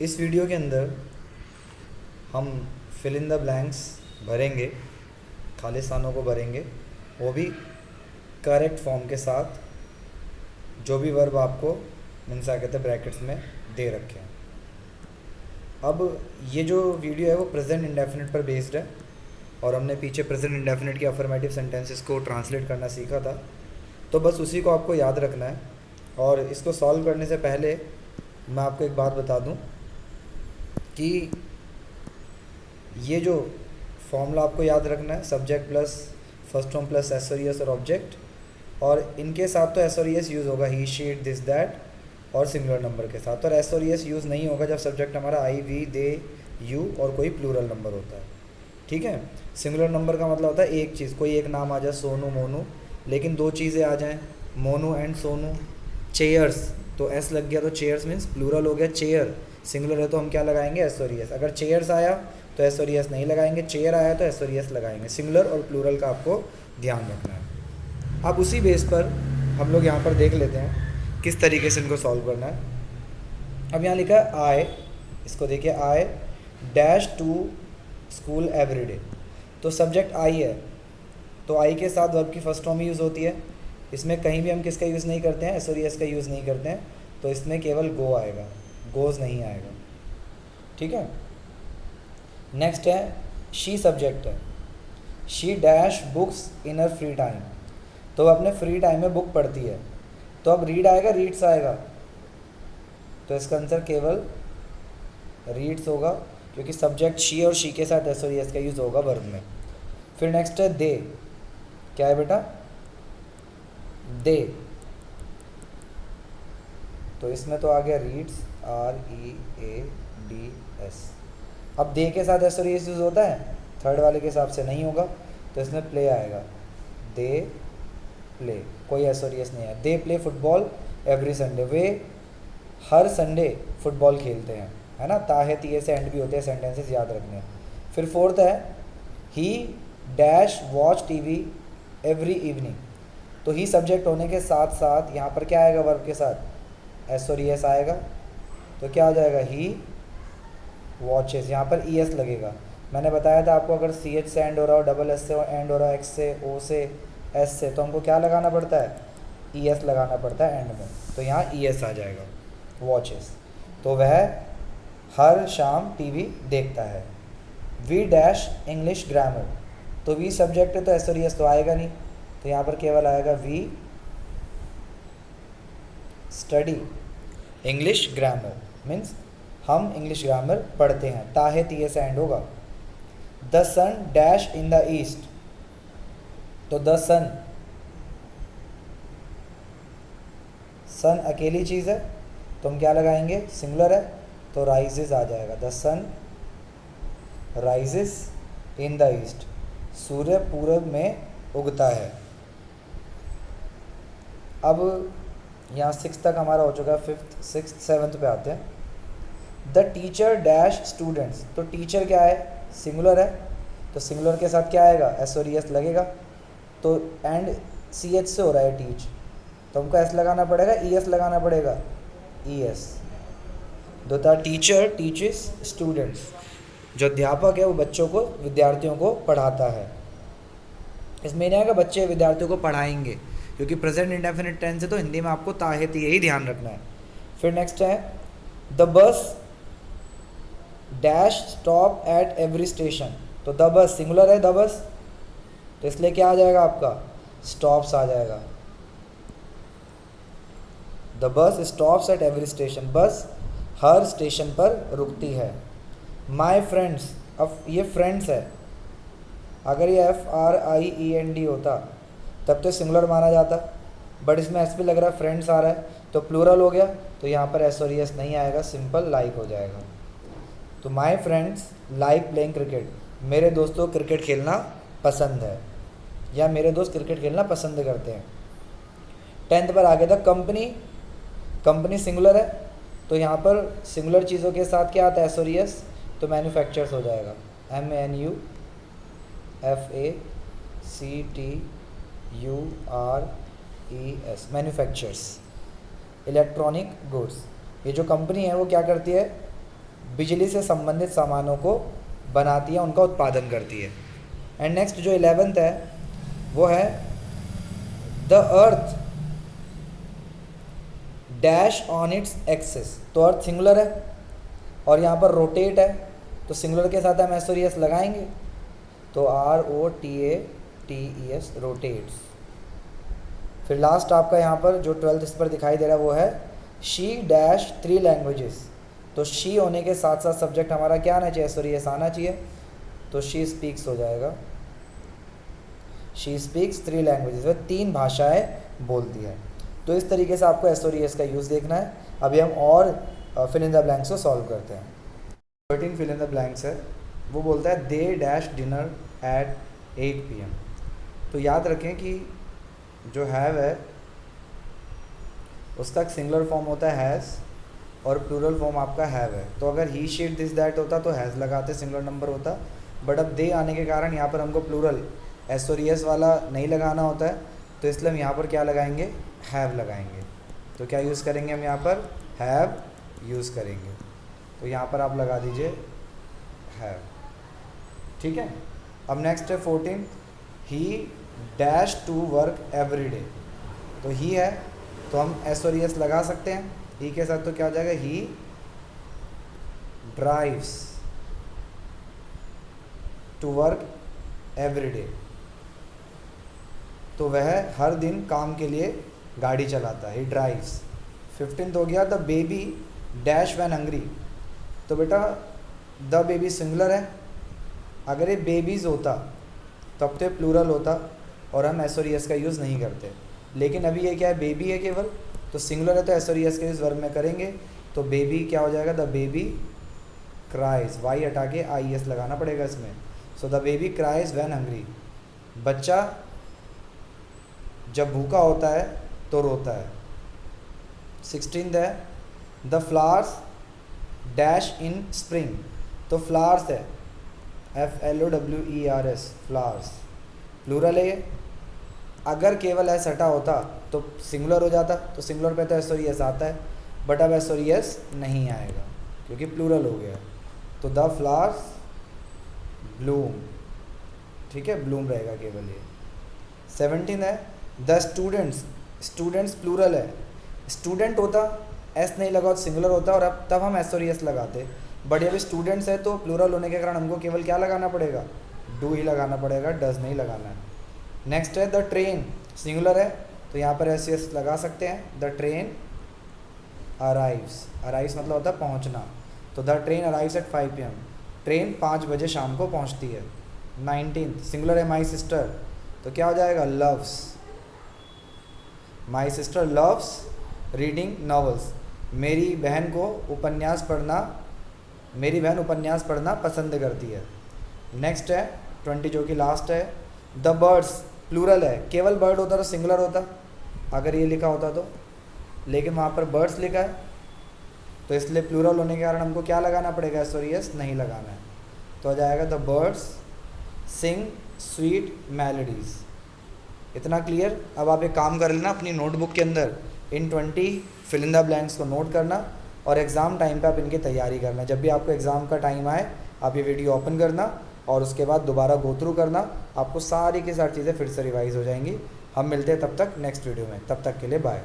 इस वीडियो के अंदर हम फिल इन द ब्लैंक्स भरेंगे, खाली स्थानों को भरेंगे, वो भी करेक्ट फॉर्म के साथ, जो भी वर्ब आपको मीन्स क्या कहते हैं ब्रैकेट्स में दे रखे हैं। अब ये जो वीडियो है वो प्रेजेंट इंडेफिनिट पर बेस्ड है और हमने पीछे प्रेजेंट इंडेफिनिट की अफर्मेटिव सेंटेंसेस को ट्रांसलेट करना सीखा था, तो बस उसी को आपको याद रखना है। और इसको सॉल्व करने से पहले मैं आपको एक बात बता दूं कि ये जो फॉर्मूला आपको याद रखना है, subject plus first form plus S और ईएस और ऑब्जेक्ट, और इनके साथ तो एस और ईएस यूज़ होगा, ही शीट दिस दैट और सिंगुलर नंबर के साथ, और एस और ईएस यूज़ नहीं होगा जब सब्जेक्ट हमारा आई वी दे यू और कोई प्लूरल नंबर होता है। ठीक है, सिंगुलर नंबर का मतलब होता है एक चीज़, कोई एक नाम आ जाए, सोनू मोनू, लेकिन दो चीज़ें आ जाएं, मोनू एंड सोनू। चेयर्स, तो एस लग गया तो चेयर्स मीन्स प्लूरल हो गया चेयर, सिंगुलर है तो हम क्या लगाएंगे, एस और ईएस। अगर चेयर्स आया तो एस और ईएस नहीं लगाएंगे, चेयर आया तो एस और ईएस लगाएंगे। सिंगुलर और प्लूरल का आपको ध्यान रखना है। अब उसी बेस पर हम लोग यहाँ पर देख लेते हैं किस तरीके से इनको सॉल्व करना है। अब यहाँ लिखा है आई, इसको देखिए, I dash to school everyday, तो सब्जेक्ट आई है, तो आई के साथ वर्ब की फर्स्ट फॉर्म यूज़ होती है। इसमें कहीं भी हम किसका यूज़ नहीं करते हैं, एस और ईएस का यूज़ नहीं करते हैं, तो इसमें केवल गो आएगा, गोज़ नहीं आएगा। ठीक है, नेक्स्ट है शी, सब्जेक्ट है, she dash books in her free time, तो वह अपने फ्री टाइम में बुक पढ़ती है। तो अब रीड आएगा, रीड्स आएगा, तो इसका आंसर केवल रीड्स होगा, क्योंकि सब्जेक्ट शी और शी के साथ एस और ईएस का यूज़ होगा वर्ब में। फिर नेक्स्ट है दे, क्या है बेटा, दे, तो इसमें तो आ गया रीड्स, READS। अब दे के साथ एस और ईएस यूज़ होता है, थर्ड वाले के हिसाब से नहीं होगा, तो इसमें प्ले आएगा, दे प्ले, कोई एस और ईएस नहीं है। They play football every Sunday, way her Sunday football खेलते हैं, है ना, ताहे तीये से एंड भी होते हैं सेंटेंसेस, याद रखने हैं। फिर फोर्थ है ही dash watch TV every evening, तो ही सब्जेक्ट होने के साथ साथ यहाँ पर क्या आएगा वर्ब के साथ, एस और ईएस आएगा, तो क्या आ जाएगा, ही वॉचेस, यहाँ पर ईएस लगेगा। मैंने बताया था आपको, अगर सी एच से एंड हो रहा हो, डबल एस से एंड हो रहा हो, एक्स से, ओ से, एस से, तो हमको क्या लगाना पड़ता है, ईएस लगाना पड़ता है एंड में, तो यहाँ ईएस आ जाएगा, वॉचेस, तो वह हर शाम टीवी देखता है। वी डैश इंग्लिश ग्रामर, तो वी सब्जेक्ट है तो एस और ईएस तो आएगा नहीं, तो यहाँ पर केवल आएगा we study English grammar, means हम इंग्लिश ग्रामर पढ़ते हैं, ताहे तीये से एंड होगा। The sun dash in the east, तो द सन, सन अकेली चीज़ है, तो हम क्या लगाएंगे, सिंगुलर है, तो राइजेस आ जाएगा, the sun rises in the east, सूर्य पूरब में उगता है। अब यहाँ 6 तक हमारा हो चुका है, 5th 6th 7th पे आते हैं। द टीचर डैश स्टूडेंट्स, तो टीचर क्या है, सिंगुलर है, तो सिंगुलर के साथ क्या आएगा, एस और ईएस लगेगा, तो एंड सी एच से हो रहा है टीच, तो हमको एस लगाना पड़ेगा, ईएस लगाना पड़ेगा, ES. The teacher teaches students, जो अध्यापक है वो बच्चों को, विद्यार्थियों को पढ़ाता है। इसमें नहीं आएगा बच्चे विद्यार्थियों को पढ़ाएंगे, क्योंकि प्रेजेंट इंडेफिनिट टेंस है, तो हिंदी में आपको ताहे तीये ही ध्यान रखना है। फिर नेक्स्ट है the bus dash stop at every station, तो द बस सिंगुलर है, द बस, तो इसलिए क्या आ जाएगा आपका, स्टॉप्स आ जाएगा, the bus stops at every station, बस हर स्टेशन पर रुकती है। माई फ्रेंड्स, अब ये फ्रेंड्स है, अगर ये FRIEND होता तब तो सिंगुलर माना जाता, बट इसमें एस भी लग रहा है, फ्रेंड्स आ रहा है, तो प्लूरल हो गया, तो यहाँ पर एस और ईएस नहीं आएगा, सिंपल लाइक हो जाएगा। तो my friends like playing cricket, मेरे दोस्तों को क्रिकेट खेलना पसंद है, या मेरे दोस्त क्रिकेट खेलना पसंद करते हैं। 10th पर आ गया था कंपनी, कंपनी सिंगुलर है, तो यहाँ पर सिंगुलर चीज़ों के साथ क्या आता है, एस और ईएस, तो मैन्युफैक्चर्स हो जाएगा, MANUFACTURES, मैन्युफैक्चर्स। इलेक्ट्रॉनिक गुड्स, ये जो कंपनी है वो क्या करती है, बिजली से संबंधित सामानों को बनाती है, उनका उत्पादन करती है। एंड नेक्स्ट जो 11th है वो है the earth dash on its axis. तो अर्थ सिंगुलर है और यहाँ पर रोटेट है, तो सिंगुलर के साथ हम एस और एस लगाएंगे, तो ROTATES रोटेट्स। फिर लास्ट आपका यहाँ पर जो 12th इस पर दिखाई दे रहा है वो है शी डैश 3 लैंग्वेजेस। तो शी होने के साथ साथ सब्जेक्ट हमारा क्या आना चाहिए, एस और एस आना चाहिए, तो शी स्पीक्स हो जाएगा। शी स्पीक्स 3 लैंग्वेजेस, वह 3 भाषाएं बोलती है। तो इस तरीके से आपको एस और एस का यूज़ देखना है। अभी हम और फिल इन द ब्लैंक्स को सॉल्व करते हैं। 13 फिल इन द ब्लैंक्स है, वो बोलता है they dash dinner eight 8 PM। तो याद रखें कि जो हैव है उसका सिंगुलर फॉर्म होता है हैज़ और प्लूरल फॉर्म आपका हैव है। तो अगर ही शीट दिस दैट होता तो हैज़ लगाते, सिंगुलर नंबर होता, बट अब दे आने के कारण यहाँ पर हमको प्लूरल एस और एस वाला नहीं लगाना होता है, तो इसलिए हम यहाँ पर क्या लगाएंगे, हैव लगाएंगे। तो क्या यूज़ करेंगे हम यहाँ पर, हैव यूज़ करेंगे। तो यहाँ पर आप लगा दीजिए हैव, ठीक है। अब नेक्स्ट है 14, he dash to work every day. तो ही है तो हम एस और एस लगा सकते हैं, ही के साथ तो क्या हो जाएगा, he drives to work every day. तो वह हर दिन काम के लिए गाड़ी चलाता है, ही ड्राइव्स। 15th हो गया the baby dash when hungry. तो बेटा द बेबी सिंगुलर है, अगर ये बेबीज़ होता तब तो प्लूरल होता और हम एस और एस का यूज़ नहीं करते, लेकिन अभी ये क्या है, बेबी है केवल, तो सिंगुलर है तो एस और एस का यूज़ वर्ब में करेंगे। तो बेबी क्या हो जाएगा, द बेबी क्राइज, वाई हटा के IES लगाना पड़ेगा इसमें। So the baby cries when hungry. बच्चा जब भूखा होता है तो रोता है। 16th है the flowers dash in spring. तो फ्लावर्स है FLOWERS, फ्लावर्स प्लूरल है ये। अगर केवल एस हटा होता तो सिंगुलर हो जाता, तो सिंगुलर पे तो एस और एस आता है, बट अब एस और एस नहीं आएगा क्योंकि प्लूरल हो गया। तो द फ्लावर्स ब्लूम, ठीक है, ब्लूम रहेगा केवल ये। 17 है द स्टूडेंट्स, स्टूडेंट्स प्लूरल है, स्टूडेंट होता एस नहीं लगा तो सिंगुलर होता और अब तब हम एस और एस लगाते, बट अभी स्टूडेंट्स है तो प्लूरल होने के कारण हमको केवल क्या लगाना पड़ेगा, डू ही लगाना पड़ेगा, डज नहीं लगाना है। नेक्स्ट है द ट्रेन, सिंगुलर है तो यहाँ पर एस एस लगा सकते हैं। द ट्रेन अराइव्स, अराइव्स मतलब होता है पहुँचना, तो the train arrives eight 5 PM। Train 5 बजे शाम को पहुँचती है। 19th सिंगुलर है माई सिस्टर, तो क्या हो जाएगा, loves, my sister loves reading novels. मेरी बहन को उपन्यास पढ़ना, मेरी बहन उपन्यास पढ़ना पसंद करती है। नेक्स्ट है 20 जो कि लास्ट है द बर्ड्स, प्लूरल है, केवल बर्ड होता तो सिंगुलर होता अगर ये लिखा होता तो, लेकिन वहाँ पर बर्ड्स लिखा है तो इसलिए प्लूरल होने के कारण हमको क्या लगाना पड़ेगा, एस और एस नहीं लगाना है। तो आ जाएगा the birds sing sweet melodies. इतना क्लियर। अब आप एक काम कर लेना, अपनी नोटबुक के अंदर इन 20 फिल इन द ब्लैंक्स को नोट करना और एग्ज़ाम टाइम पे आप इनकी तैयारी करना। जब भी आपको एग्ज़ाम का टाइम आए आप ये वीडियो ओपन करना और उसके बाद दोबारा गो थ्रू करना, आपको सारी की सारी चीज़ें फिर से रिवाइज़ हो जाएंगी। हम मिलते हैं तब तक नेक्स्ट वीडियो में, तब तक के लिए बाय।